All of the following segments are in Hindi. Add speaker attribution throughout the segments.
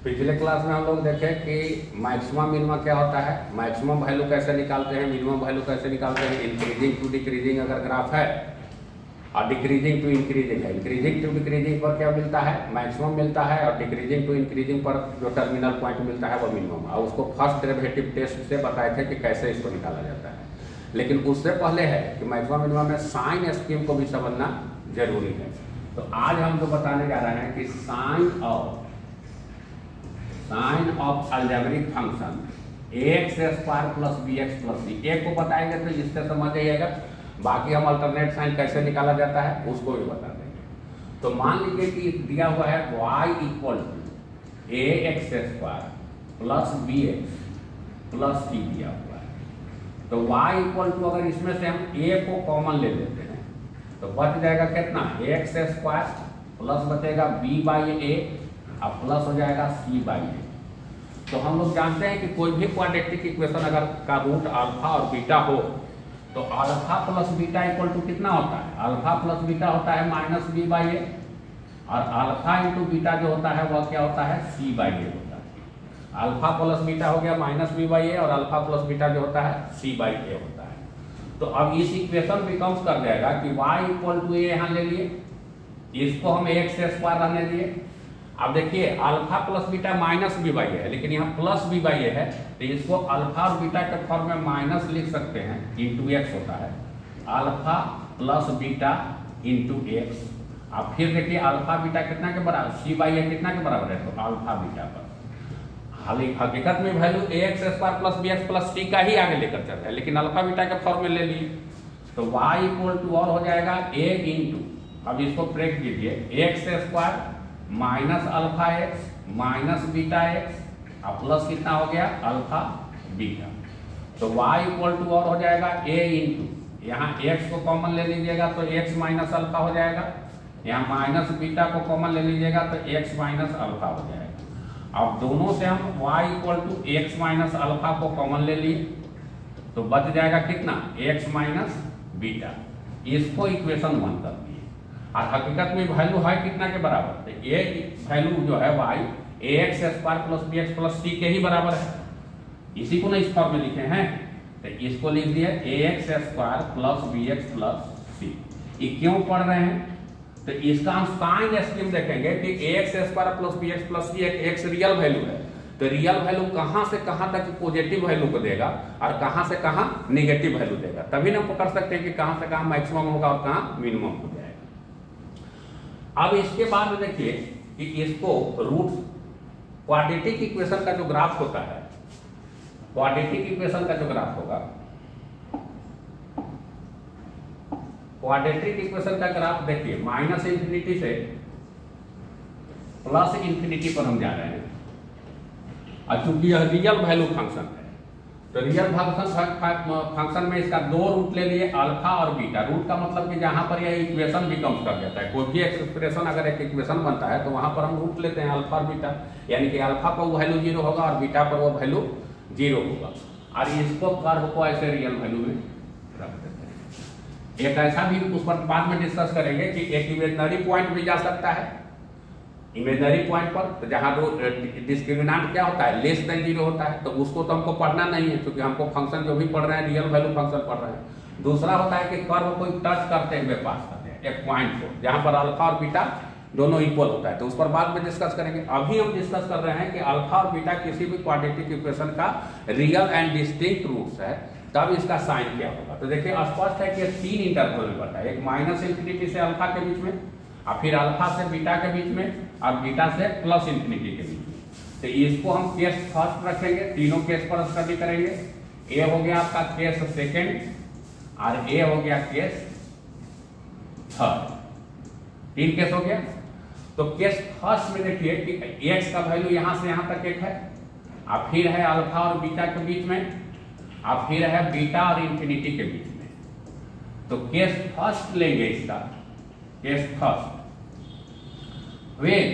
Speaker 1: पिछले क्लास में हम लोग देखे कि मैक्सिमम मिनिमम क्या होता है, मैक्सिमम वैल्यू कैसे निकालते हैं, मिनिमम वैल्यू कैसे निकालते हैं। इंक्रीजिंग टू डिक्रीजिंग अगर ग्राफ है और डिक्रीजिंग टू इंक्रीजिंग है, इंक्रीजिंग टू डिक्रीजिंग पर क्या मिलता है, मैक्सिमम मिलता है, और डिक्रीजिंग टू इंक्रीजिंग पर जो टर्मिनल पॉइंट मिलता है वो मिनिमम। और उसको फर्स्ट डेरिवेटिव टेस्ट से बताए थे कि कैसे इसको निकाला जाता है। लेकिन उससे पहले है कि मैक्सिमम मिनिमम में साइन स्कीम को भी समझना जरूरी है। तो आज हम जो बताने जा रहे हैं कि sign of algebraic function ax square plus bx plus c, एक को बताएंगे तो इससे समझ जाइएगा, बाकी हम अल्टरनेट साइन कैसे निकाला जाता है उसको भी बता देंगे। तो मान लीजिए कि दिया हुआ है y equal to ax square plus bx plus c दिया हुआ है। तो y इक्वल टू अगर इसमें से हम a को कॉमन ले लेते हैं तो बच जाएगा कितना, एक्स स्क्वायर प्लस बचेगा b बाई ए और प्लस हो जाएगा c बाई ए। तो हम लोग जानते हैं कि कोई भी क्वाड्रेटिक इक्वेशन अगर का रूट अल्फा और बीटा हो तो alpha plus beta equal to कितना होता है, अल्फा प्लस बीटा होता है माइनस b बाई ए, और अल्फा इंटू बीटा जो होता है वह क्या होता है, c बाई ए होता है। अल्फा प्लस बीटा हो गया माइनस b बाई ए, और अल्फा प्लस बीटा जो होता है c बाई ए होता है। तो अब इस इक्वेशन बिकम्स कर जाएगा कि y इक्वल टू ए यहाँ ले लिए, इसको हम एक्स स्क्वायर रहने दिए। अब देखिए alpha plus beta minus b by है, लेकिन यहाँ प्लस बी बाई है, तो इसको अल्फा और बीटा के फॉर्म में माइनस लिख सकते हैं, इंटू एक्स होता है alpha plus beta into x. अब फिर देखिए अल्फा बीटा कितना के बराबर, सी बाई ए कितना के बराबर है, तो अल्फा बीटा पर। हकीकत में value x square plus b x plus c का ही आगे लेकर चल रहा है, लेकिन अल्फा बीटा के फॉर्म में ले लिए। तो y इक्वल टू और हो जाएगा a इंटू, अब इसको ब्रेक कीजिए, x square minus alpha x minus beta x और प्लस कितना हो गया, अल्फा बीटा। तो y इक्वल टू और हो जाएगा a इंटू, यहाँ x को कॉमन ले लीजिएगा तो x माइनस अल्फा हो जाएगा, यहाँ माइनस बीटा को कॉमन ले लीजिएगा तो x माइनस अल्फा हो जाएगा। अब दोनों से हम y equal to x minus alpha को कॉमन ले लिए तो बच जाएगा कितना, x माइनस बीटा। इसको इक्वेशन 1 कर दिए, और हकीकत में वैल्यू है कितना के बराबर, तो ये वैल्यू जो है y ax square plus bx plus c के ही बराबर है। इसी को ना इस फॉर्म में लिखे हैं, तो इसको लिख दिए ax square plus bx plus c। ये क्यों पढ़ रहे हैं, तो इसका हम साइन स्कीम देखेंगे कि x square plus b x plus c, x real value है, तो रियल वैल्यू कहां से कहां तक पॉजिटिव वैल्यू को देगा और कहां से कहां नेगेटिव वैल्यू देगा, तभी ना हम पकड़ सकते हैं कि कहां से कहां मैक्सिमम होगा और कहां मिनिमम हो जाएगा। अब इसके बाद में देखिए कि इसको रूट क्वाड्रेटिक इक्वेशन का जो ग्राफ होता है, क्वाड्रेटिक इक्वेशन का जो ग्राफ होगा, क्वाड्रेटिक इक्वेशन का ग्राफ देखिए माइनस इंफिनिटी से प्लस इंफिनिटी पर हम जा रहे हैं। और चूंकि यह रियल वैल्यू फंक्शन है तो रियल फंक्शन में इसका दो रूट ले लिए, अल्फा और बीटा। रूट का मतलब कि जहां पर यह इक्वेशन बिकम्स कर देता है, कोई भी एक्सप्रेशन अगर एक इक्वेशन बनता है तो वहां पर हम रूट लेते हैं अल्फा और बीटा, यानी कि अल्फा पर वो वैल्यू 0 होगा और बीटा पर वो वैल्यू 0 होगा। और इसको कर्व को ऐसे रियल वैल्यू में रख देते हैं। एक ऐसा भी उस पर बाद में डिस्कस करेंगे कि एक इमेजिनरी पॉइंट भी जा सकता है, इमेजिनरी पॉइंट पर, तो जहां डिस्क्रिमिनेंट क्या होता है, लेस देन 0 होता है, तो उसको तो हमको पढ़ना नहीं है क्योंकि हमको फंक्शन जो भी पढ़ रहे हैं रियल वैल्यू फंक्शन पढ़ रहे हैं। दूसरा होता है कि कर्व को टच करते हुए पास करते हैं एक पॉइंट को जहां पर अल्फा और बीटा दोनों इक्वल होता है, तो उस पर बाद में डिस्कस करेंगे। अभी हम डिस्कस कर रहे हैं कि अल्फा और बीटा किसी भी क्वाड्रेटिक इक्वेशन का रियल एंड डिस्टिंक्ट रूट्स है, तब इसका साइन क्या होगा। तो देखिए स्पष्ट है कि 3 इंटरवल में बढ़ता है, एक माइनस इंफिनिटी से अल्फा के बीच में, और फिर अल्फा से बीटा के बीच में, और बीटा से प्लस इंफिनिटी के बीच में। तो इसको हम केस फर्स्ट रखेंगे, तीनों केस पर स्टडी करेंगे। ए हो गया आपका केस सेकेंड, और ए हो गया केस थर्ड, 3 केस हो गया। तो केस फर्स्ट में देखिए कि एक्स का वैल्यू यहां से यहां तक एक है, और फिर है अल्फा और बीटा के बीच में, और फिर है बीटा और इंफिनिटी के बीच में। तो केस फर्स्ट लेंगे इसका, केस फर्स्ट वेन।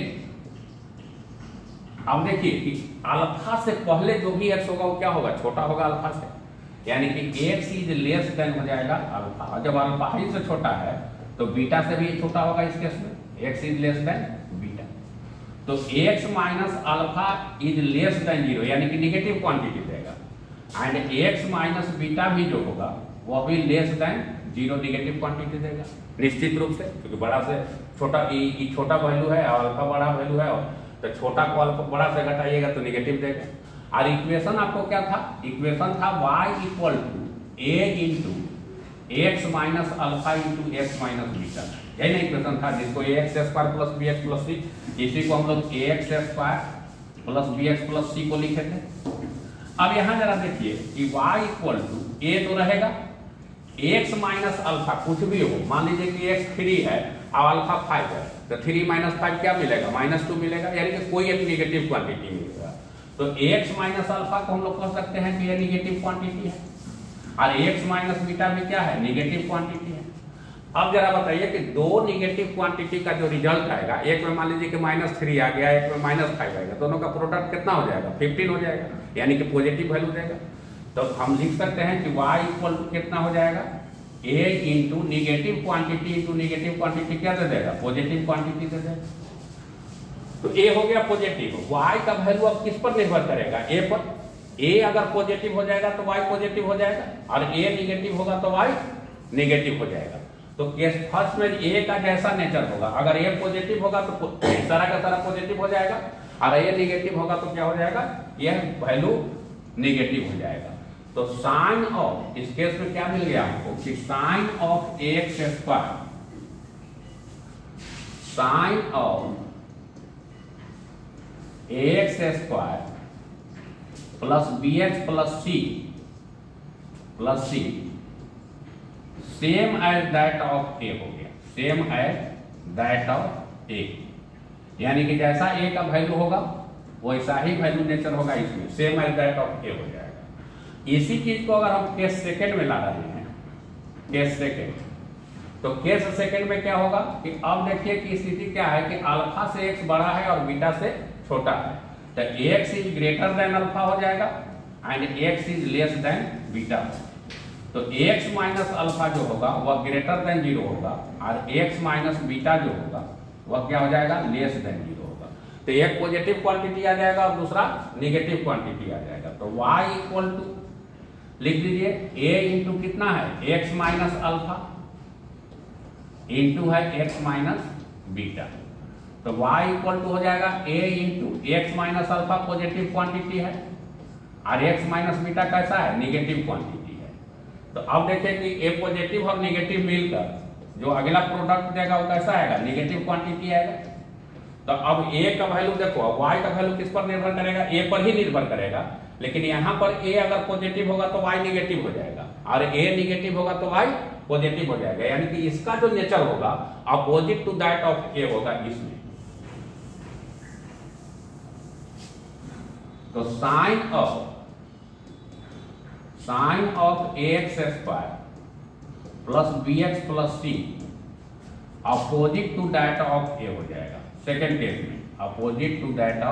Speaker 1: अब देखिए कि अल्फा से पहले जो भी एक्स होगा वो क्या होगा, छोटा होगा अल्फा से, यानी कि एक्स इज लेस देन हो जाएगा अल्फा। जब अल्फा ही से छोटा है तो बीटा से भी छोटा होगा इस केस में, x is less then beta. तो x minus alpha is less then 0 यानी कि निगेटिव क्वांटिटी देगा, एंड x माइनस बीटा भी जो होगा वह भी लेस देन 0 निगेटिव क्वांटिटी देगा निश्चित रूप से, क्योंकि बड़ा से छोटा ई छोटा वैल्यू है और अल्फा बड़ा वैल्यू है, तो छोटा को अल्फा बड़ा से घटाइएगा तो निगेटिव देगा। और इक्वेशन आपको क्या था, इक्वेशन था y equal to a into x minus alpha into x minus beta, यही ना इक्वेशन था, जिसको ax square plus bx plus c, इसी को हम लोग ax square plus bx plus c को लिखे थे। अब यहां जरा देखिए कि y इक्वल टू a तो रहेगा, x माइनस अल्फा कुछ भी हो, मान लीजिए कि x 3 है और अल्फा 5 है, तो 3 माइनस 5 क्या मिलेगा, -2 मिलेगा, यानी कि कोई एक निगेटिव क्वांटिटी मिलेगा। तो x माइनस अल्फा को हम लोग कह सकते हैं कि यह निगेटिव क्वांटिटी है, और x माइनस बीटा भी क्या है, निगेटिव क्वांटिटी है। अब जरा बताइए कि दो निगेटिव क्वांटिटी का जो रिजल्ट आएगा, एक में मान लीजिए कि -3 आ गया, एक में -5 आएगा, दोनों का प्रोडक्ट कितना हो जाएगा, 15 हो जाएगा, यानी कि पॉजिटिव वैल्यू देगा। तो हम लिख सकते हैं कि y इक्वल टू कितना हो जाएगा, a into negative quantity into negative quantity क्या दे देगा, पॉजिटिव क्वांटिटी दे देगा। तो a हो गया पॉजिटिव, y का वैल्यू अब किस पर निर्भर करेगा, a पर। a अगर पॉजिटिव हो जाएगा तो y पॉजिटिव हो जाएगा, और a निगेटिव होगा तो y निगेटिव हो जाएगा। तो केस फर्स्ट में a का जैसा नेचर होगा, अगर a पॉजिटिव होगा तो सारा का सारा पॉजिटिव हो जाएगा, और a निगेटिव होगा तो क्या हो जाएगा, यह वैल्यू निगेटिव हो जाएगा। तो साइन ऑफ, इस केस में क्या मिल गया हमको कि sign of x square, sign of x square plus b x plus c same as that of a हो गया, same as that of a, यानी कि जैसा ए का वैल्यू होगा वैसा ही वैल्यू नेचर होगा इसमें, same as that of a हो जाएगा। इसी चीज को अगर हम केस सेकंड में ला रहे हैं, केस सेकंड, तो केस सेकंड में क्या होगा कि अब देखिए कि स्थिति क्या है कि अल्फा से एक्स बड़ा है और बीटा से छोटा है, तो x is greater than alpha हो जाएगा and x is less then beta. तो एक्स माइनस अल्फा जो होगा वह ग्रेटर देन 0 होगा, और एक्स माइनस बीटा जो होगा वह क्या हो जाएगा, लेस देन 0 होगा। तो एक पॉजिटिव क्वांटिटी आ जाएगा और दूसरा निगेटिव क्वांटिटी आ जाएगा। तो y इक्वल टू लिख दीजिए a इंटू कितना है, x माइनस अल्फा इंटू है x माइनस बीटा। तो y इक्वल टू हो जाएगा a into x minus alpha positive quantity है, और x माइनस बीटा कैसा है, निगेटिव क्वांटिटी है। तो अब देखिए कि a पॉजिटिव और निगेटिव मिलकर जो अगला प्रोडक्ट देगा वो कैसा आएगा, निगेटिव क्वांटिटी आएगा। तो अब a का वैल्यू देखो, y का वैल्यू किस पर निर्भर करेगा, a पर ही निर्भर करेगा, लेकिन यहाँ पर a अगर पॉजिटिव होगा तो y निगेटिव हो जाएगा, और a निगेटिव होगा तो y पॉजिटिव हो जाएगा, यानी कि इसका जो नेचर होगा opposite to that of a होगा इसमें। तो sign of x square plus b x plus c opposite to that of a हो जाएगा सेकेंड केस में, opposite to that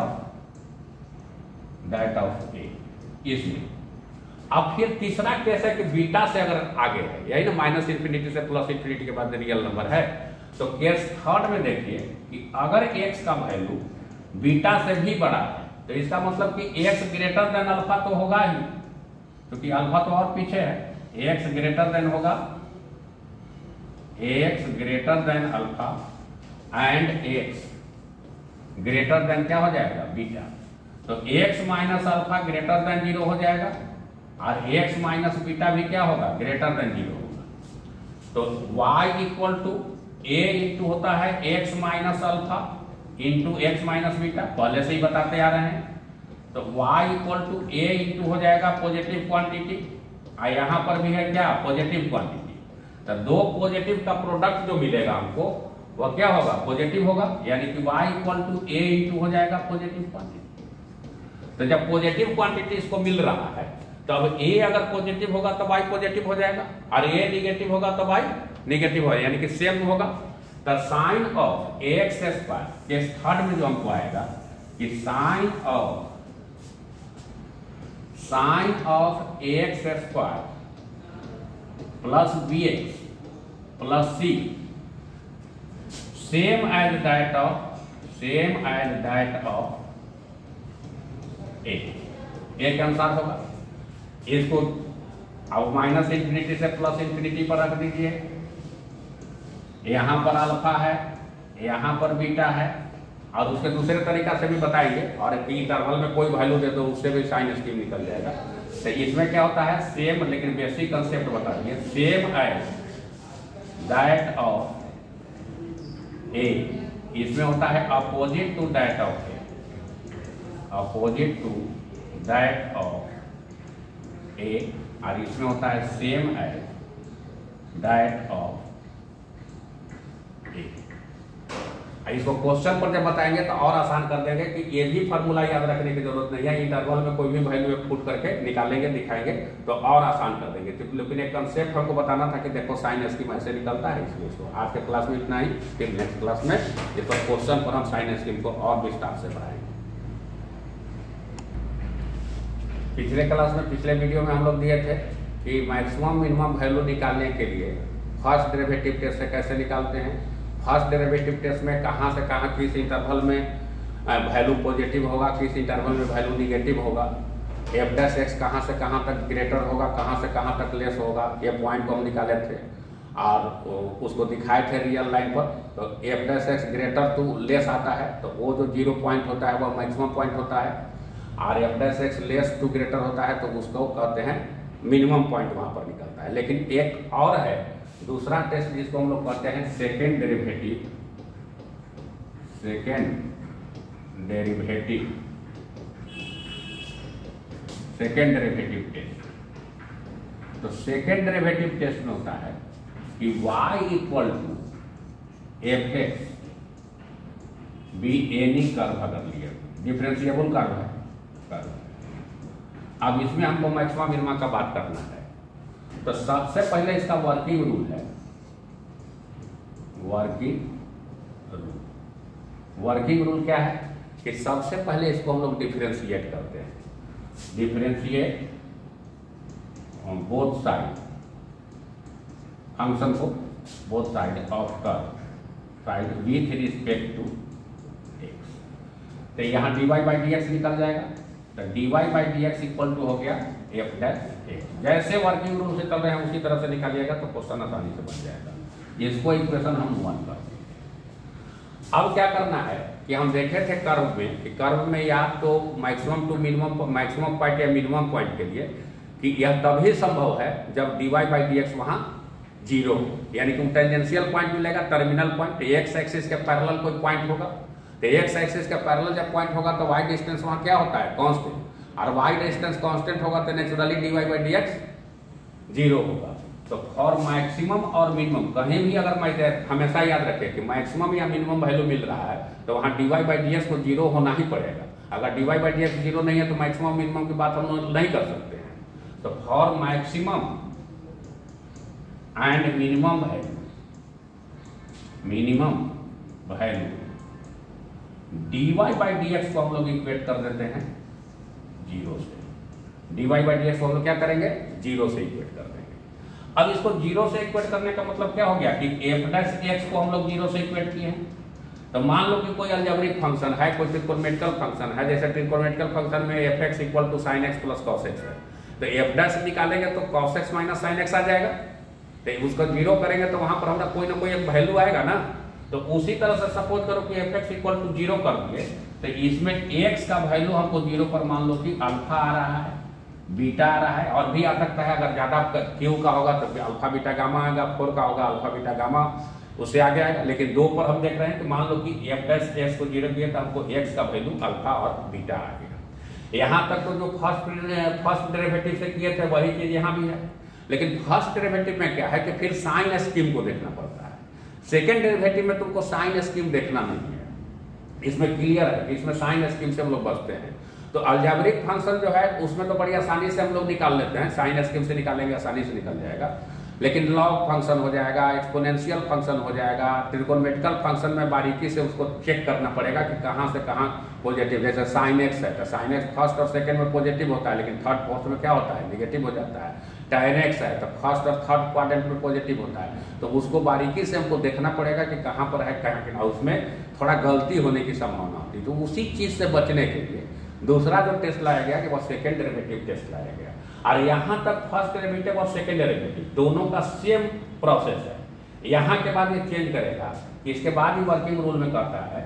Speaker 1: of a इसमें। अब फिर तीसरा केस है कि बीटा से अगर आगे है, यही ना माइनस इंफिनिटी से प्लस इंफिनिटी के बाद रियल नंबर है। तो केस थर्ड में देखिए कि अगर एक्स का वैल्यू बीटा से भी बड़ा है, तो इसका मतलब कि एक्स ग्रेटर देन अल्फा तो होगा ही, क्योंकि अल्फा तो और पीछे है, एक्स ग्रेटर देन होगा, x greater than alpha and x greater than क्या हो जाएगा, बीटा। तो x minus alpha greater than 0 हो जाएगा, और x माइनस बीटा भी क्या होगा, ग्रेटर देन 0 होगा। तो y equal to a into होता है x minus alpha into x minus beta, पहले से ही बताते आ रहे हैं। तो y equal to a into हो जाएगा पॉजिटिव क्वांटिटी, और यहाँ पर भी है क्या, पॉजिटिव क्वांटिटी। तो दो पॉजिटिव का प्रोडक्ट जो मिलेगा हमको वह क्या होगा, पॉजिटिव होगा, यानी कि y equal to a into हो जाएगा पॉजिटिव क्वांटिटी। तो जब पॉजिटिव क्वांटिटी इसको मिल रहा है, तो अब a अगर पॉजिटिव होगा तो y पॉजिटिव हो जाएगा, और a निगेटिव होगा तो y निगेटिव होगा, यानी कि सेम होगा। तो साइन ऑफ एक्स स्क्वायर के थर्ड में जो हमको आएगा कि sign of x square plus b x plus c same as that of same as that of a के अनुसार होगा। इसको अब माइनस इंफिनिटी से प्लस इंफिनिटी पर रख दीजिए। यहां पर अल्फा है, यहां पर बीटा है, और उसके दूसरे तरीका से भी बताएंगे, और इंटरवल में कोई वैल्यू दे दो उससे भी साइन स्कीम निकल जाएगा। तो इसमें क्या होता है सेम, लेकिन बेसिक कंसेप्ट बता दिए, same as that of a, इसमें होता है opposite to that of a, opposite to that of a, और इसमें होता है same as that of a. इसको क्वेश्चन पर जब बताएंगे तो और आसान कर देंगे कि ये भी फार्मूला याद रखने की जरूरत नहीं है, इंटरवल में कोई भी वैल्यू पुट करके निकालेंगे, दिखाएंगे तो और आसान कर देंगे। लेकिन एक कंसेप्ट हमको बताना था कि देखो साइन स्कीम ऐसे निकलता है, इसलिए इसको आज के क्लास में इतना ही, फिर नेक्स्ट क्लास में इस क्वेश्चन पर हम साइन स्कीम को और विस्तार से पढ़ाएंगे। पिछले क्लास में, पिछले वीडियो में हम लोग दिए थे कि मैक्सिमम मिनिमम वैल्यू निकालने के लिए फर्स्ट डेरिवेटिव टेस्ट से कैसे निकालते हैं। फर्स्ट डेरिवेटिव टेस्ट में कहाँ से कहाँ किस इंटरवल में वैल्यू पॉजिटिव होगा, किस इंटरवल में वैल्यू निगेटिव होगा, एफ डैश एक्स कहाँ से कहाँ तक ग्रेटर होगा, कहाँ से कहाँ तक लेस होगा, ये पॉइंट को हम निकाले थे और उसको दिखाए थे रियल लाइन पर। तो f dash x greater to less आता है तो वो जो 0 पॉइंट होता है वो मैक्सिमम पॉइंट होता है, और f dash x less to greater होता है तो उसको कहते हैं मिनिमम पॉइंट, वहाँ पर निकलता है। लेकिन एक और है दूसरा टेस्ट जिसको हम लोग कहते हैं सेकेंड डेरिवेटिव टेस्ट। तो सेकेंड डेरिवेटिव टेस्ट में होता है कि y equal to f x be any curve अगर लिए, डिफरेंशिएबल कर्व है कर्व। अब इसमें हमको मैक्सिमा मिनिमा का बात करना है। तो सबसे पहले इसका वर्किंग रूल है, वर्किंग रूल क्या है कि सबसे पहले इसको हम लोग डिफरेंशिएट करते हैं, differentiate on both side function को, both side of curve, side with respect to x. तो यहाँ dy बाई डी एक्स निकल जाएगा, तो dy by d x equal to हो गया एफ डैश एक्स। जैसे वर्किंग रूल से कर रहे हैं उसी तरह से निकालिएगा तो क्वेश्चन आसानी से बन जाएगा। इसको इक्वेशन हम 1 करते हैं। अब क्या करना है कि हम देखे थे कर्व में कि कर्व में या तो maximum to minimum, maximum point या मिनिमम पॉइंट के लिए कि यह तभी संभव है जब dy बाई डी एक्स वहाँ 0 हो, यानी कि टेंजेंशियल पॉइंट मिलेगा, टर्मिनल पॉइंट, एक्स एक्सिस के पैरेलल कोई पॉइंट होगा। तो एक्स एक्सिस के पैरेलल जब पॉइंट होगा तो y डिस्टेंस वहाँ क्या होता है कांस्टेंट, और y डिस्टेंस कांस्टेंट होगा तो naturally dy by d x 0 होगा। तो फॉर मैक्सिमम और मिनिमम कहीं भी अगर मैं हमेशा याद रखें कि मैक्सिमम या मिनिमम वैल्यू मिल रहा है तो वहाँ dy बाई डी एक्स को 0 होना ही पड़ेगा। अगर dy बाई डी एक्स 0 नहीं है तो मैक्सिमम मिनिमम की बात हम लोग नहीं कर सकते हैं। तो for maximum and minimum value dy by d x को हम लोग इक्वेट कर देते हैं 0 से। dy बाई डी एक्स को हम लोग क्या करेंगे 0 से इक्वेट कर देंगे। अब इसको 0 से इक्वेट करने का मतलब क्या हो गया कि एफ डैश एक्स को हम लोग 0 से इक्वेट किए हैं। तो मान लो कि कोई अलजेब्रिक फंक्शन है, कोई ट्रिग्नोमेट्रिकल फंक्शन है, जैसे ट्रिग्नोमेट्रिकल फंक्शन में f x equal to sine x plus cos x है, तो एफ डैश निकालेंगे तो cos x minus sine x आ जाएगा। तो उसको 0 करेंगे तो वहां पर हमारा कोई ना कोई एक वैल्यू आएगा ना। तो उसी तरह से सपोज करो कि एफ एक्स इक्वल टू 0 कर दिए, तो इसमें एक्स का वैल्यू हमको 0 पर मान लो कि अल्फा आ रहा है, बीटा आ रहा है, और भी आ सकता है। अगर ज्यादा क्यू का होगा तो अल्फा बीटा गामा आएगा, 4 का होगा अल्फा बीटा गामा, उससे आगे आएगा। लेकिन 2 पर हम देख रहे हैं कि मान लो कि एफ डैश एक्स को 0 दिए तो हमको एक्स का वैल्यू अल्फा और बीटा आ गया। यहाँ तक तो जो फर्स्ट डेरिवेटिव से किए थे वही चीज यहाँ भी है। लेकिन फर्स्ट डेरिवेटिव में क्या है कि फिर साइन स्कीम को देखना पड़ता है। सेकेंड डेरिवेटिव में तुमको साइन स्कीम देखना नहीं है, इसमें क्लियर है कि इसमें साइन स्कीम से हम लोग बचते हैं। तो अलजेब्रिक फंक्शन जो है उसमें तो बड़ी आसानी से हम लोग निकाल लेते हैं, साइन स्कीम से निकालेंगे आसानी से निकल जाएगा। लेकिन लॉग फंक्शन हो जाएगा, एक्सपोनेंशियल फंक्शन हो जाएगा, ट्रिग्नोमेट्रिकल फंक्शन में बारीकी से उसको चेक करना पड़ेगा कि कहाँ से कहाँ पॉजिटिव। जैसे साइन एक्स है तो साइन एक्स फर्स्ट और सेकंड में पॉजिटिव होता है, लेकिन थर्ड फोर्थ में क्या होता है निगेटिव हो जाता है। tan x है तो फर्स्ट और थर्ड क्वाड्रेंट में पॉजिटिव होता है, तो उसको बारीकी से हमको देखना पड़ेगा कि कहाँ पर है, कहाँ के। उसमें थोड़ा गलती होने की संभावना होती है। तो उसी चीज़ से बचने के लिए दूसरा जो टेस्ट लाया गया कि वह सेकेंड डेरिवेटिव टेस्ट लाया गया। और यहाँ तक फर्स्ट डेरिवेटिव और सेकेंड डेरिवेटिव दोनों का सेम प्रोसेस है। यहाँ के बाद ये चेंज करेगा, इसके बाद ही वर्किंग रूल में कहता है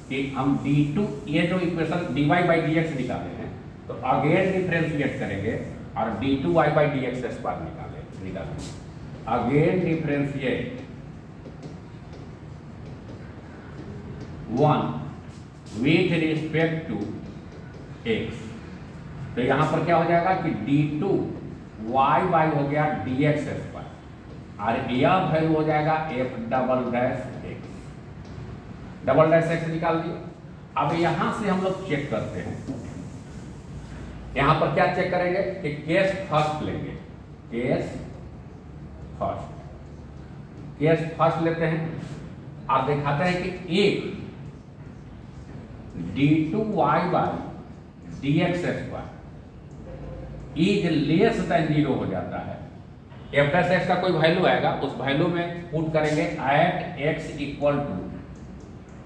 Speaker 1: कि हम d2 ये जो इक्वेशन dy बाई dx निकाले हैं तो अगेन डिफ्रेंशिएट करेंगे और d2y बाई dx स्क्वायर निकालेंगे। Again differentiate 1 with respect to x। तो यहां पर क्या हो जाएगा कि d2y बाई हो गया dx स्क्वायर और यह वैल्यू हो जाएगा f double dash x। Double dash x निकाल दिए। अब यहां से हम लोग चेक करते हैं, यहां पर क्या चेक करेंगे कि केस फर्स्ट लेंगे। केस फर्स्ट लेते हैं और दिखाते हैं कि एक d2y by dx square is less then 0 हो जाता है। f डैश x का कोई वैल्यू आएगा, उस वैल्यू में पुट करेंगे at x equal to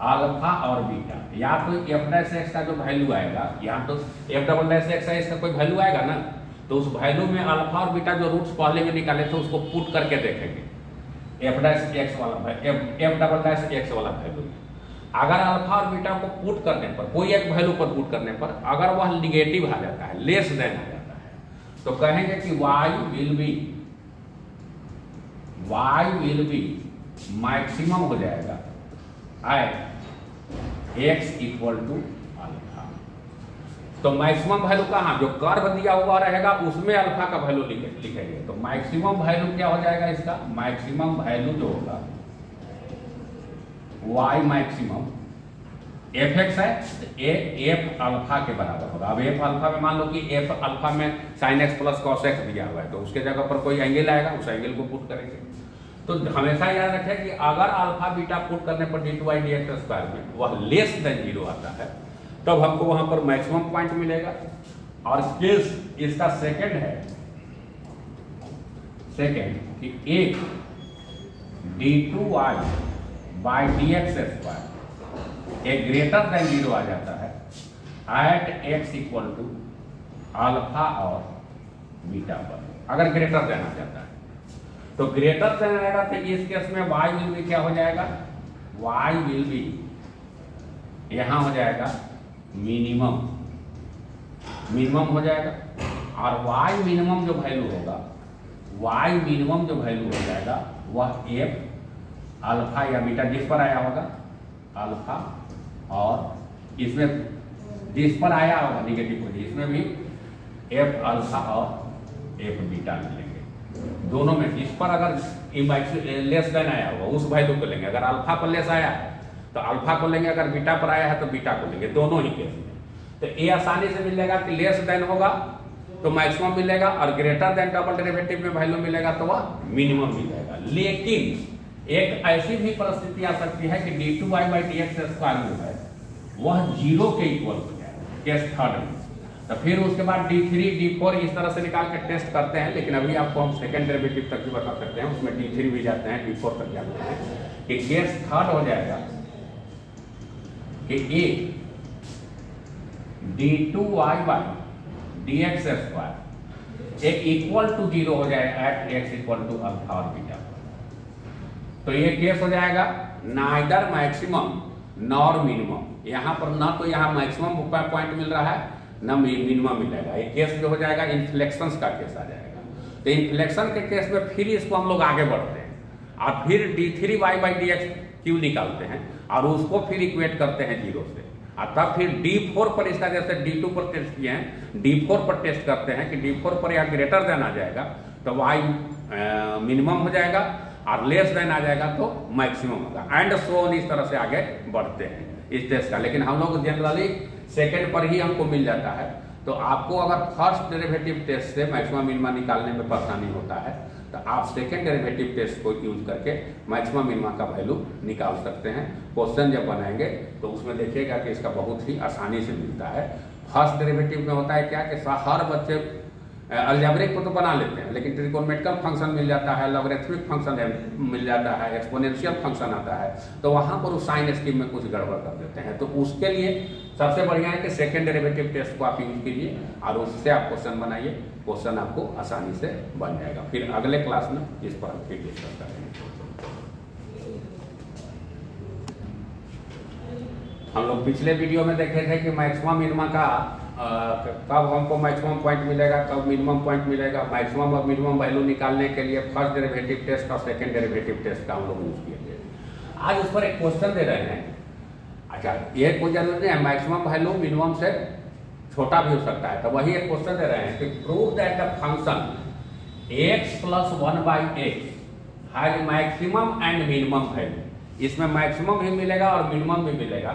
Speaker 1: alpha और बीटा। या तो f डैश x का जो वैल्यू आएगा, यहाँ तो f डबल डैश x है, इसका कोई वैल्यू आएगा ना, तो उस वैल्यू में अल्फा और बीटा जो रूट्स पहले में निकाले थे उसको पुट करके देखेंगे f डैश x वाला f डबल डैश x वाला वैल्यू। अगर अल्फा और बीटा को पुट करने पर, कोई एक वैल्यू पर पुट करने पर अगर वह निगेटिव आ जाता है, लेस देन आ जाता है, तो कहेंगे कि y विल बी मैक्सिमम हो जाएगा at x equal to alpha. तो मैक्सिमम वैल्यू कहाँ, जो कर्व दिया हुआ रहेगा उसमें अल्फा का वैल्यू लिखेंगे। तो मैक्सिमम वैल्यू क्या हो जाएगा इसका, मैक्सिमम वैल्यू जो होगा y मैक्सिमम एफ एक्स है तो एफ अल्फा के बराबर होगा। अब एफ अल्फा में मान लो कि एफ अल्फा में sign x plus cos x दिया हुआ है, तो उसके जगह पर कोई एंगल आएगा, उस एंगल को पुट करेंगे। तो हमेशा याद रखें कि अगर अल्फा बीटा पुट करने पर d2y dx स्क्वायर में वह लेस देन 0 आता है, तब हमको वहां पर मैक्सिमम पॉइंट मिलेगा। और केस इसका सेकंड है, सेकंड कि एक d2y बाई dx स्क्वायर एक ग्रेटर देन 0 आ जाता है at x equal to alpha और बीटा पर। अगर ग्रेटर देन आ जाता है तो ग्रेटर देन आएगा, तो इस केस में y विल बी क्या हो जाएगा, y विल बी यहां हो जाएगा मिनिमम, मिनिमम हो जाएगा। और y मिनिमम जो वैल्यू होगा, y मिनिमम जो वैल्यू हो जाएगा वह f अल्फा या बीटा जिस पर आया होगा अल्फा, और इसमें जिस पर आया होगा निगेटिव को, इसमें भी एफ अल्फा और एफ बीटा लेंगे। दोनों में जिस पर अगर लेस देन आया होगा उस वैल्यू को लेंगे। अगर अल्फा पर लेस आया है तो अल्फा को लेंगे, अगर बीटा पर आया है तो बीटा को लेंगे, दोनों ही केस में। तो ये आसानी से मिल जाएगा कि लेस देन होगा तो मैक्सिमम मिलेगा, और ग्रेटर देन डबल डेरिवेटिव में वैल्यू मिलेगा तो वह मिनिमम मिलेगा। लेकिन एक ऐसी भी परिस्थिति आ सकती है कि d2y बाई dx स्क्वायर जो है वह 0 के इक्वल हो जाए, केस थर्ड में। तो फिर उसके बाद d3 d4 इस तरह से निकाल के टेस्ट करते हैं, लेकिन अभी आपको हम सेकंड डेरिवेटिव तक भी बता सकते हैं, उसमें d3 भी जाते हैं, d4 तक जाते हैं। कि केस थर्ड हो जाएगा कि a d2y by dx square एक इक्वल टू 0 हो जाएगा at x equal to alpha और बीटा। तो ये केस हो जाएगा नाइदर मैक्सिमम नॉर मिनिमम। यहाँ पर ना तो यहाँ मैक्सिमम पॉइंट मिल रहा है ना मिनिमम मिलेगा। ये केस जो हो जाएगा इन्फ्लेक्शंस का केस आ जाएगा। तो इन्फ्लेक्शन के केस में फिर इसको हम लोग आगे बढ़ते हैं और फिर d3y बाई dx क्यू निकालते हैं और उसको फिर इक्वेट करते हैं 0 से, और तब फिर d4 पर इसका जैसे d2 पर टेस्ट किए हैं d4 पर टेस्ट करते हैं कि d4 पर या ग्रेटर देन आ जाएगा तो y मिनिमम हो जाएगा, और लेस देन आ जाएगा तो मैक्सिमम होगा, एंड सो ऑन। इस तरह से आगे बढ़ते हैं इस टेस्ट का। लेकिन हम लोग जनरली सेकंड पर ही हमको मिल जाता है। तो आपको अगर फर्स्ट डेरिवेटिव टेस्ट से मैक्सिमम मिनिमा निकालने में परेशानी होता है तो आप सेकंड डेरिवेटिव टेस्ट को यूज करके मैक्सिमम मिनिमा का वैल्यू निकाल सकते हैं। क्वेश्चन जब बनाएंगे तो उसमें देखिएगा कि इसका बहुत ही आसानी से मिलता है। फर्स्ट डेरिवेटिव में होता है क्या कि हर बच्चे अलजेब्रिक को तो बना लेते हैं, लेकिन ट्रिगोनोमेट्रिकल फंक्शन मिल जाता है, लॉगरिथमिक फंक्शन मिल जाता है, एक्सपोनेंशियल फंक्शन आता है, तो वहाँ पर उस साइन स्कीम में कुछ गड़बड़ कर देते हैं। तो उसके लिए सबसे बढ़िया है कि सेकेंड डेरिवेटिव टेस्ट को आप यूज कीजिए और उससे आप क्वेश्चन बनाइए, क्वेश्चन आपको आसानी से बन जाएगा। फिर अगले क्लास में इस पर हम फिर डिस्कस करेंगे। हम लोग पिछले वीडियो में देखे थे कि मैक्सिमम मिनिमम का कब हमको मैक्सिमम पॉइंट मिलेगा, कब मिनिमम पॉइंट मिलेगा, मैक्सिमम और मिनिमम वैल्यू निकालने के लिए फर्स्ट डेरिवेटिव टेस्ट और सेकंड डेरिवेटिव टेस्ट का हम लोग यूज किए थे। आज उस पर एक क्वेश्चन दे रहे हैं। अच्छा, ये कोई जरूरी है मैक्सिमम वैल्यू मिनिमम से छोटा भी हो सकता है, तो वही एक क्वेश्चन दे रहे हैं कि prove that the function x + 1/x has maximum and minimum value. इसमें मैक्सिमम भी मिलेगा और मिनिमम भी मिलेगा,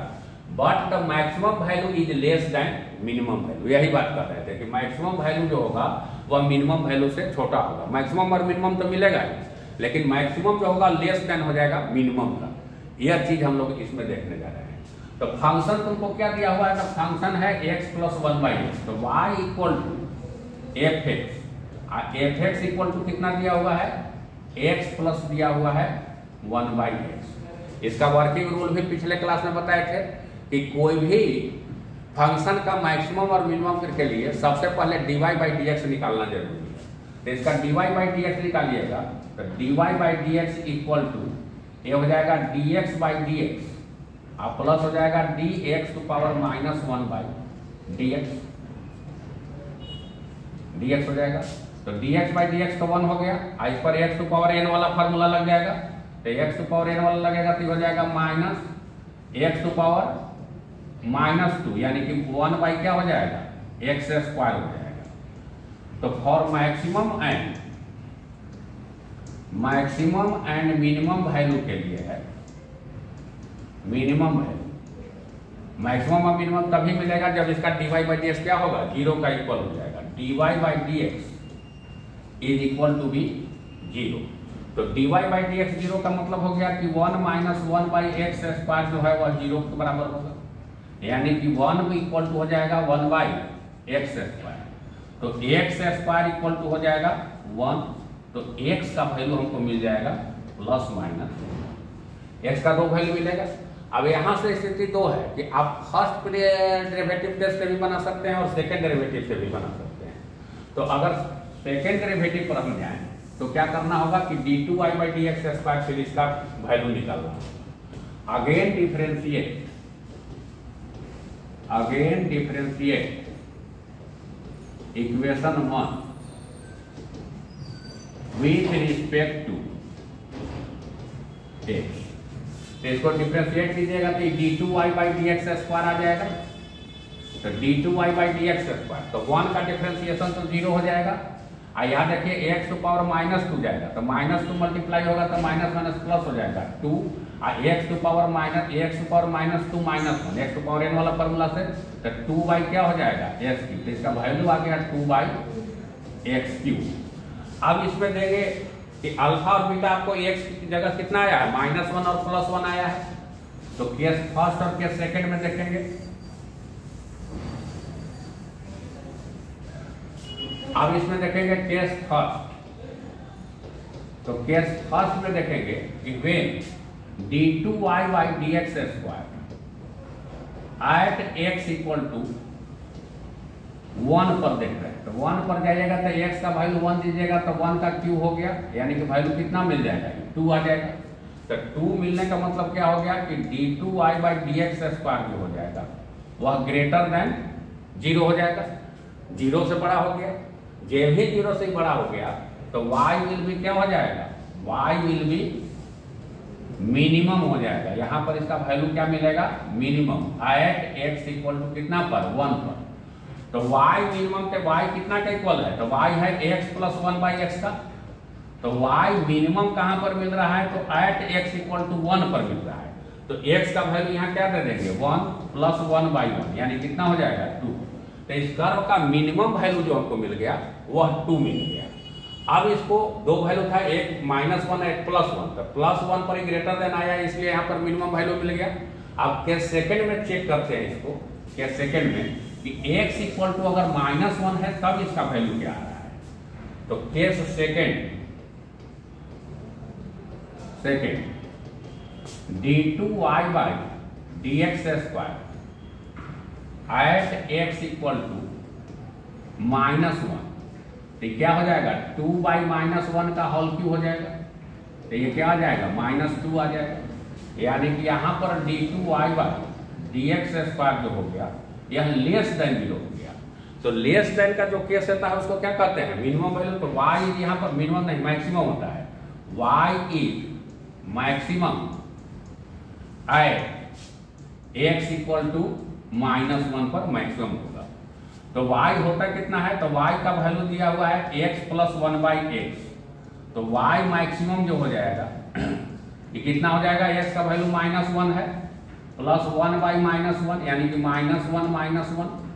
Speaker 1: but the maximum value is less than minimum value. यही बात कर रहे थे कि मैक्सिमम वैल्यू जो होगा वह मिनिमम वैल्यू से छोटा होगा। मैक्सिमम और मिनिमम तो मिलेगा ही, लेकिन मैक्सिमम जो होगा लेस देन हो जाएगा मिनिमम का। यह चीज हम लोग इसमें देखने जा रहे हैं। तो फंक्शन तुमको क्या दिया हुआ है? तो फंक्शन है x + 1/x, तो y = fx। fx equal to कितना दिया हुआ है? x प्लस दिया हुआ है 1/x। इसका वर्किंग रूल भी पिछले क्लास में बताए थे कि कोई भी फंक्शन का मैक्सिमम और मिनिमम के लिए सबसे पहले dy/dx निकालना जरूरी है। तो इसका dy/dx निकालिएगा, तो dy/dx इक्वल टू ये हो जाएगा dx/dx और प्लस हो जाएगा dx to power -1/dx। dx हो जाएगा, तो dx/dx तो 1 हो गया, और इस पर x टू पावर n वाला फार्मूला लग जाएगा। तो x टू पावर n वाला लगेगा तो हो जाएगा -x टू पावर -2, यानी कि 1/ क्या हो जाएगा? x² हो जाएगा। तो for maximum and minimum value के लिए है मिनिमम वैल्यू। मैक्सिमम और मिनिमम तभी मिलेगा जब इसका dy/dx क्या होगा? 0 का इक्वल हो जाएगा। dy/dx इज इक्वल टू भी 0। तो dy/dx 0 का मतलब हो गया कि 1 - 1/x² जो है वह 0 के बराबर होगा, यानी कि 1 इक्वल टू हो जाएगा 1/x²। तो x² इक्वल टू हो जाएगा 1, तो x का वैल्यू हमको मिल जाएगा ± x का 2 वैल्यू मिलेगा। अब यहां से स्थिति 2 है कि आप फर्स्ट डेरिवेटिव टेस्ट से भी बना सकते हैं और सेकंड डेरिवेटिव से भी बना सकते हैं। तो अगर सेकंड डेरिवेटिव पर हम जाएं तो क्या करना होगा कि d2y/dx² फिर इसका वैल्यू निकालना होगा। Again differentiate equation 1 with respect to x। तो इसको डिफरेंशिएट कीजिएगा तो d2y/dx² आ जाएगा। तो d2y/dx², तो 1 का डिफरेंशिएशन तो 0 हो जाएगा। और यहाँ देखिए x टू पावर -2 जाएगा, तो -2 मल्टीप्लाई होगा तो माइनस प्लस हो जाएगा 2, और x to power -2 -1 x to power n वाला फॉर्मूला से, तो 2 क्या हो जाएगा? x3। तो इसका वैल्यू आ गया 2/x3। अब इसमें देंगे कि अल्फा और बीटा आपको x की जगह कितना आया है? -1 और +1 आया है। तो केस फर्स्ट और केस सेकंड में देखेंगे। अब इसमें देखेंगे केस फर्स्ट, तो केस फर्स्ट में देखेंगे कि when d2y/dx² at x equal to 1 पर देख रहे हैं, तो 1 पर जाइएगा तो x का वैल्यू 1 दीजिएगा तो 1 का क्यूब हो गया, यानी कि वैल्यू कितना मिल जाएगा? 2 आ जाएगा। तो 2 मिलने का मतलब क्या हो गया कि d2y/dx² जो हो जाएगा वह ग्रेटर देन 0 हो जाएगा। 0 से बड़ा हो गया, जब भी 0 से बड़ा हो गया तो y विल भी क्या हो जाएगा? y विल भी मिनिमम हो जाएगा। यहाँ पर इसका वैल्यू क्या मिलेगा? Minimum at x equal to कितना पर? 1 पर। तो y मिनिमम के y कितना का इक्वल है? तो y है x + 1/x का। तो y मिनिमम कहाँ पर मिल रहा है? तो एट x इक्वल टू 1 पर मिल रहा है। तो x का वैल्यू यहाँ क्या दे देंगे? 1 + 1/1, यानी कितना हो जाएगा? 2। तो इस कर्व का मिनिमम वैल्यू जो हमको मिल गया वह 2 मिल गया। अब इसको 2 वैल्यू था, एक -1 एक +1, तो +1 पर ही ग्रेटर देन आया, इसलिए यहाँ पर मिनिमम वैल्यू मिल गया। अब केस सेकंड में चेक करते हैं इसको, केस सेकंड में कि x इक्वल टू अगर -1 है तब इसका वैल्यू क्या आ रहा है। तो case second d2y by d x square at x equal to -1, तो क्या हो जाएगा 2 बाई -1 का होल क्यूब हो जाएगा, तो ये क्या आ जाएगा -2 आ जाएगा, यानी कि यहाँ पर d2y by d x square जो हो गया यह लेस देन 0 हो गया। तो लेस देन का जो केस होता है उसको क्या कहते हैं, मिनिमम वैल्यू। तो y यहाँ पर मिनिमम नहीं मैक्सिमम होता है, y is maximum at x equal to -1 पर मैक्सिमम होगा। तो y होता कितना है, तो y का वैल्यू दिया हुआ है x प्लस 1/x, तो y मैक्सिमम जो हो जाएगा ये कितना हो जाएगा, x का वैल्यू -1 है प्लस 1/-1 यानी कि -1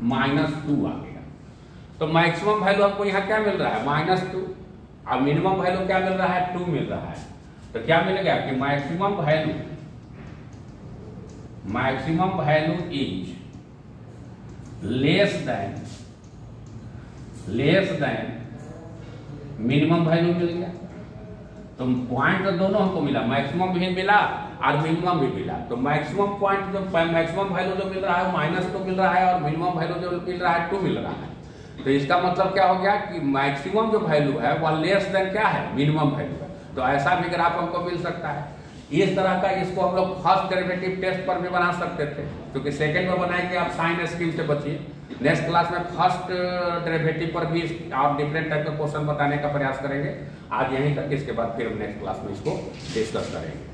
Speaker 1: -2 आ गया। तो मैक्सिमम वैल्यू हमको यहाँ क्या मिल रहा है -2 और मिनिमम वैल्यू क्या मिल रहा है 2 मिल रहा है। तो क्या मिल गया कि maximum value is less than minimum value मिल गया। तो पॉइंट तो दोनों हमको मिला, मैक्सिमम भी मिला और मिनिमम भी मिला। तो मैक्सिमम पॉइंट जो मैक्सिमम वैल्यू जो मिल रहा है -2 मिल रहा है और मिनिमम वैल्यू जो मिल रहा है 2 मिल रहा है। तो इसका मतलब क्या हो गया कि मैक्सिमम जो वैल्यू है वह लेस देन क्या है, मिनिमम वैल्यू है। तो ऐसा भी ग्राफ हमको मिल सकता है। इस तरह का इसको हम लोग फर्स्ट डेरिवेटिव टेस्ट पर भी बना सकते थे, क्योंकि सेकंड में बनाए कि आप साइन स्कीम से बचिए। नेक्स्ट क्लास में फर्स्ट डेरिवेटिव पर भी आप डिफरेंट टाइप का क्वेश्चन बताने का प्रयास करेंगे। आज यहीं तक, इसके बाद फिर हम नेक्स्ट क्लास में इसको डिस्कस करेंगे।